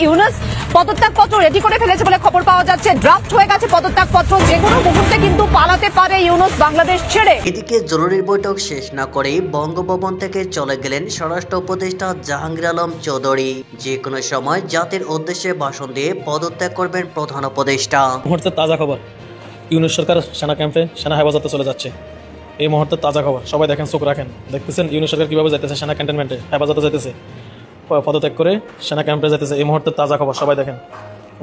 ইউনূস পদত্যাগপত্র রেডি করে ফেলেছে বলে খবর পাওয়া যাচ্ছে। ড্রাফট হয়ে গেছে পদত্যাগপত্র, যে কোনো মুহূর্তে কিন্তু পালাতে পারে ইউনূস বাংলাদেশ ছেড়ে। এদিকে জরুরি বৈঠক শেষ না করেই বঙ্গভবন থেকে চলে গেলেন স্বরাষ্ট্র উপদেষ্টা জাহাঙ্গীর আলম চৌধুরী। যে কোনো সময় জাতির উদ্দেশ্যে ভাষণ দিয়ে পদত্যাগ করবেন প্রধান উপদেষ্টা। মুহূর্তের তাজা খবর, ইউনূস সরকার সেনা ক্যাম্পে সেনা হেফাজতে চলে যাচ্ছে। এই মুহূর্তের তাজা খবর, সবাই দেখেন, চোখ রাখেন। দেখতেছেন ইউনূস সরকার কিভাবে যাইতেছে, সেনা ক্যান্টনমেন্টে হেফাজতে যাইতেছে, পদত্যাগ করে সেনা ক্যাম্পে যাইতেছে। এই মুহূর্তের তাজা খবর, সবাই দেখেন,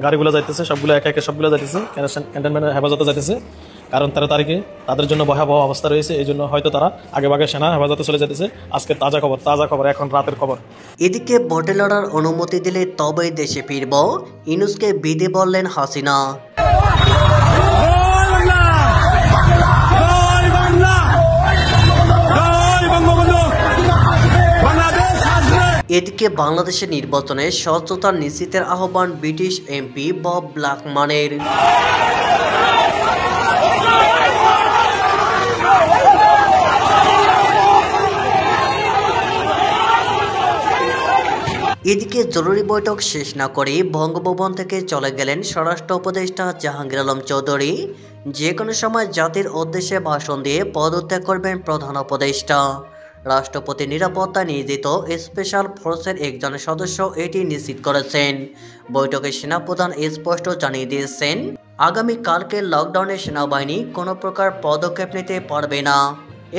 গাড়িগুলো যাইতেছে, সবগুলো একে একে সবগুলো যাইতেছে ক্যান্টনমেন্টের হেফাজতে যাইতেছে। কারণ 13 তারিখে তাদের জন্য ভয়াবহ অবস্থা রয়েছে, এই জন্য হয়তো তারা আগে সেনা হেফাজতে চলে যেতেছে। আজকে তাজা খবর, এখন রাতের খবর। এদিকে ভোটে লড়ার অনুমতি দিলে তবেই দেশে ফিরব, ইউনূসকে বিদে বললেন হাসিনা। এদিকে বাংলাদেশের নির্বাচনে স্বচ্ছতা নিশ্চিতের আহ্বান ব্রিটিশ এমপি বব ব্ল্যাকম্যানের। এদিকে জরুরি বৈঠক শেষ না করে বঙ্গভবন থেকে চলে গেলেন স্বরাষ্ট্র উপদেষ্টা জাহাঙ্গীর আলম চৌধুরী। যে কোনো সময় জাতির উদ্দেশ্যে ভাষণ দিয়ে পদত্যাগ করবেন প্রধান উপদেষ্টা। রাষ্ট্রপতি নিরাপত্তা নিয়োজিত স্পেশাল ফোর্সের একজন সদস্য এটি নিশ্চিত করেছেন। বৈঠকে সেনাপ্রধান স্পষ্ট জানিয়ে দিয়েছেন, আগামীকালকে লকডাউনে সেনাবাহিনী কোনো প্রকার পদক্ষেপ নিতে পারবে না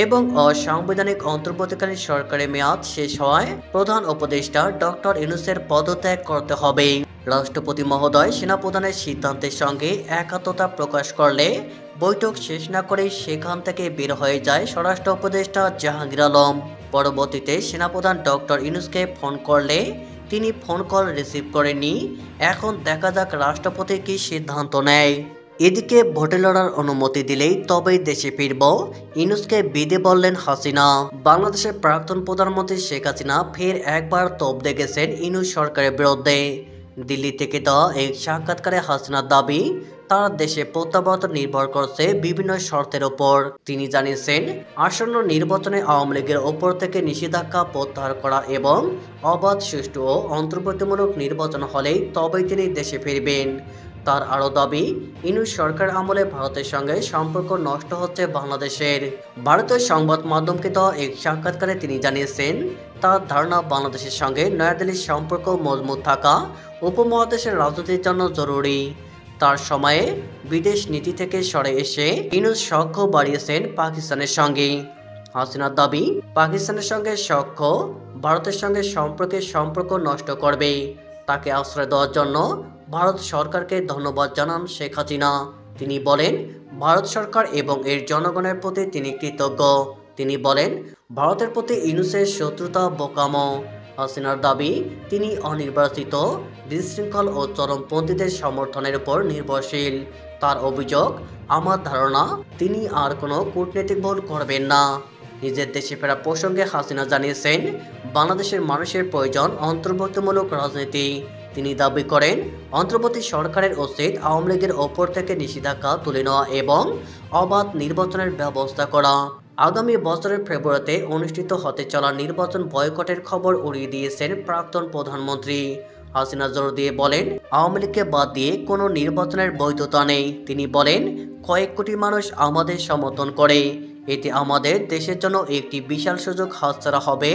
এবং অসাংবিধানিক অন্তর্বর্তীকালীন সরকারের মেয়াদ শেষ হওয়ায় প্রধান উপদেষ্টা ডক্টর ইউনূসের পদত্যাগ করতে হবে। রাষ্ট্রপতি মহোদয় সেনাপ্রধানের সিদ্ধান্তের সঙ্গে একাত্মতা প্রকাশ করলে বৈঠক শেষ না করেই সেখান থেকে বের হয়ে যায় স্বরাষ্ট্র উপদেষ্টা জাহাঙ্গীর আলম। পরবর্তীতে সেনাপ্রধান ডক্টর ইউনূসকে ফোন করলে তিনি ফোন কল রিসিভ করেননি। এখন দেখা যাক রাষ্ট্রপতি কি সিদ্ধান্ত নেয়। এদিকে ভোটে লড়ার অনুমতি দিলেই তবেই দেশে ফিরব, ইউনূসকে বিদে বললেন হাসিনা। বাংলাদেশের প্রাক্তন প্রধানমন্ত্রী শেখ হাসিনা ফের একবার তোপ দেখেছেন ইউনূস সরকারের বিরুদ্ধে। দিল্লি থেকে দেওয়া এক সাক্ষাৎকারে হাসিনার দাবি, তার দেশে প্রত্যাবর্তন নির্ভর করছে বিভিন্ন শর্তের ওপর। তিনি জানিয়েছেন, আসন্ন নির্বাচনে আওয়ামী লীগের ওপর থেকে নিষেধাজ্ঞা প্রত্যাহার করা এবং অবাধ, সুষ্ঠু ও অন্তর্ভুক্তিমূলক নির্বাচন হলেই তবেই তিনি দেশে ফিরবেন। তার আরও দাবি, ইউনূস সরকার আমলে ভারতের সঙ্গে সম্পর্ক নষ্ট হচ্ছে বাংলাদেশের। ভারতীয় সংবাদ মাধ্যমকে দেওয়া এক সাক্ষাৎকারে তিনি জানিয়েছেন, তার ধারণা বাংলাদেশের সঙ্গে নয়াদিল্লির সম্পর্ক মজবুত থাকা উপমহাদেশের রাজনীতির জন্য জরুরি। তার সময়ে বিদেশ নীতি থেকে সরে এসে ইউনূস সখ্য বাড়িয়েছেন পাকিস্তানের সঙ্গে। হাসিনার দাবি, পাকিস্তানের সঙ্গে সখ্য ভারতের সঙ্গে সম্পর্ক নষ্ট করবে। তাকে আশ্রয় দেওয়ার জন্য ভারত সরকারকে ধন্যবাদ জানান শেখ হাসিনা। তিনি বলেন, ভারত সরকার এবং এর জনগণের প্রতি তিনি কৃতজ্ঞ। তিনি বলেন, ভারতের প্রতি ইউনূসের শত্রুতা বোকামো। হাসিনার দাবি, তিনি অনির্বাচিত, বিশৃঙ্খল ও চরমপন্থীদের সমর্থনের উপর নির্ভরশীল। তার অভিযোগ, আমার ধারণা তিনি আর কোনো কূটনৈতিক ভুল করবেন না। নিজের দেশে ফেরা প্রসঙ্গে হাসিনা জানিয়েছেন, বাংলাদেশের মানুষের প্রয়োজন অন্তর্ভুক্তিমূলক রাজনীতি। তিনি দাবি করেন, অন্তর্বর্তী সরকারের উচিত আওয়ামী লীগের ওপর থেকে নিষেধাজ্ঞা তুলে নেওয়া এবং অবাধ নির্বাচনের ব্যবস্থা করা। আগামী বছরের ফেব্রুয়ারিতে অনুষ্ঠিত হতে চলা নির্বাচন বয়কটের খবর উড়িয়ে দিয়েছেন প্রাক্তন প্রধানমন্ত্রী। হাসিনা জোর দিয়ে বলেন, আওয়ামী লীগকে বাদ দিয়ে কোনো নির্বাচনের বৈধতা নেই। তিনি বলেন, কয়েক কোটি মানুষ আমাদের সমর্থন করে, এতে আমাদের দেশের জন্য একটি বিশাল সুযোগ হাতছাড়া হবে।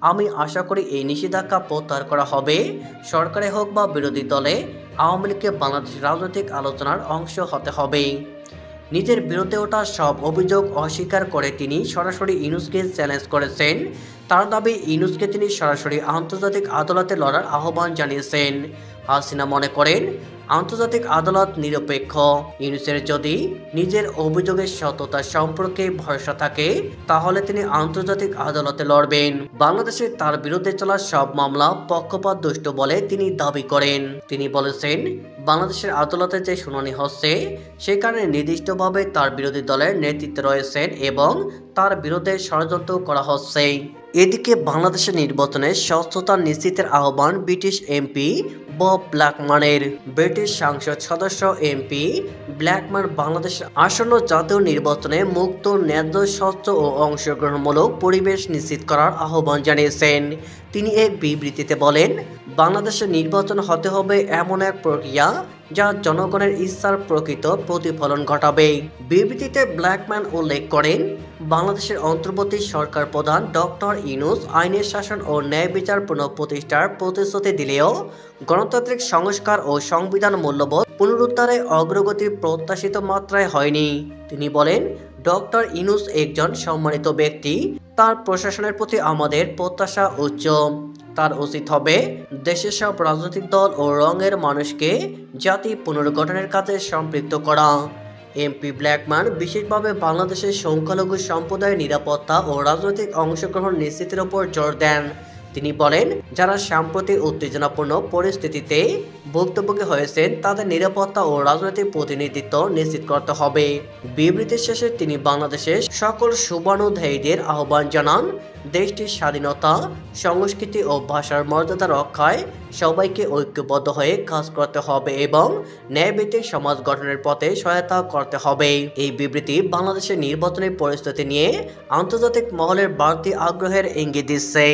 আমি আশা করি এই নিষেধাজ্ঞা প্রত্যাহার করা হবে। সরকারে হোক বা বিরোধী দলে, আওয়ামী লীগকে বাংলাদেশের রাজনৈতিক আলোচনার অংশ হতে হবে। নিজের বিরুদ্ধে ওঠা সব অভিযোগ অস্বীকার করে তিনি সরাসরি ইউনূসকে চ্যালেঞ্জ করেছেন। তার দাবি, ইউনূসকে তিনি সরাসরি আন্তর্জাতিক আদালতে লড়ার আহ্বান জানিয়েছেন। হাসিনা মনে করেন, আন্তর্জাতিক আদালত নিরপেক্ষ। ইউনূসের যদি নিজের অভিযোগের সত্যতা সম্পর্কে ভরসা থাকে, তাহলে তিনি আন্তর্জাতিক আদালতে লড়বেন। বাংলাদেশে তার বিরুদ্ধে চলা সব মামলা পক্ষপাত দুষ্ট বলে তিনি দাবি করেন। তিনি বলেছেন, বাংলাদেশের আদালতে যে শুনানি হচ্ছে সেখানে নির্দিষ্টভাবে তার বিরোধী দলের নেতৃত্বে রয়েছেন এবং তার বিরুদ্ধে ষড়যন্ত্র করা হচ্ছে। এদিকে বাংলাদেশের নির্বাচনে স্বচ্ছতা নিশ্চিতের আহ্বান ব্রিটিশ এমপি বব ব্ল্যাকম্যানের। ব্রিটিশ সংসদ সদস্য এমপি ব্ল্যাকম্যান বাংলাদেশের আসন্ন জাতীয় নির্বাচনে মুক্ত, ন্যায্য, স্বচ্ছ ও অংশগ্রহণমূলক পরিবেশ নিশ্চিত করার আহ্বান জানিয়েছেন। তিনি এক বিবৃতিতে বলেন, বাংলাদেশে নির্বাচন হতে হবে এমন এক প্রক্রিয়া যা জনগণের ইচ্ছার প্রকৃত প্রতিফলন ঘটাবে। বিবৃতিতে ব্ল্যাকম্যান উল্লেখ করেন, বাংলাদেশের অন্তর্বর্তী সরকার প্রধান ডক্টর ইউনূস আইনের শাসন ও ন্যায় বিচার পুনঃপ্রতিষ্ঠার প্রতিশ্রুতি দিলেও গণতান্ত্রিক সংস্কার ও সংবিধান মূল্যবোধ পুনরুদ্ধারে অগ্রগতি প্রত্যাশিত মাত্রায় হয়নি। তিনি বলেন, ডক্টর ইউনূস একজন সম্মানিত ব্যক্তি, তার প্রশাসনের প্রতি আমাদের প্রত্যাশা উচ্চ। তার উচিত হবে দেশের সব রাজনৈতিক দল ও রঙের মানুষকে জাতি পুনর্গঠনের কাজে সম্পৃক্ত করা। এমপি ব্ল্যাকম্যান বিশেষভাবে বাংলাদেশের সংখ্যালঘু সম্প্রদায়ের নিরাপত্তা ও রাজনৈতিক অংশগ্রহণ নিশ্চিতের উপর জোর দেন। তিনি বলেন, যারা সাম্প্রতিক উত্তেজনাপূর্ণ পরিস্থিতিতে ভুক্তভোগী হয়েছেন তাদের নিরাপত্তা ও রাজনৈতিক প্রতিনিধিত্ব নিশ্চিত করতে হবে। বিবৃতির শেষে তিনি বাংলাদেশের সকল শুভানুধ্যায়ীদের আহ্বান জানান, দেশটির স্বাধীনতা, সংস্কৃতি ও ভাষার মর্যাদা রক্ষায় সবাইকে ঐক্যবদ্ধ হয়ে কাজ করতে হবে এবং ন্যায়ভিত্তিক সমাজ গঠনের পথে সহায়তা করতে হবে। এই বিবৃতি বাংলাদেশের নির্বাচনী পরিস্থিতি নিয়ে আন্তর্জাতিক মহলের বাড়তি আগ্রহের ইঙ্গিত দিচ্ছে।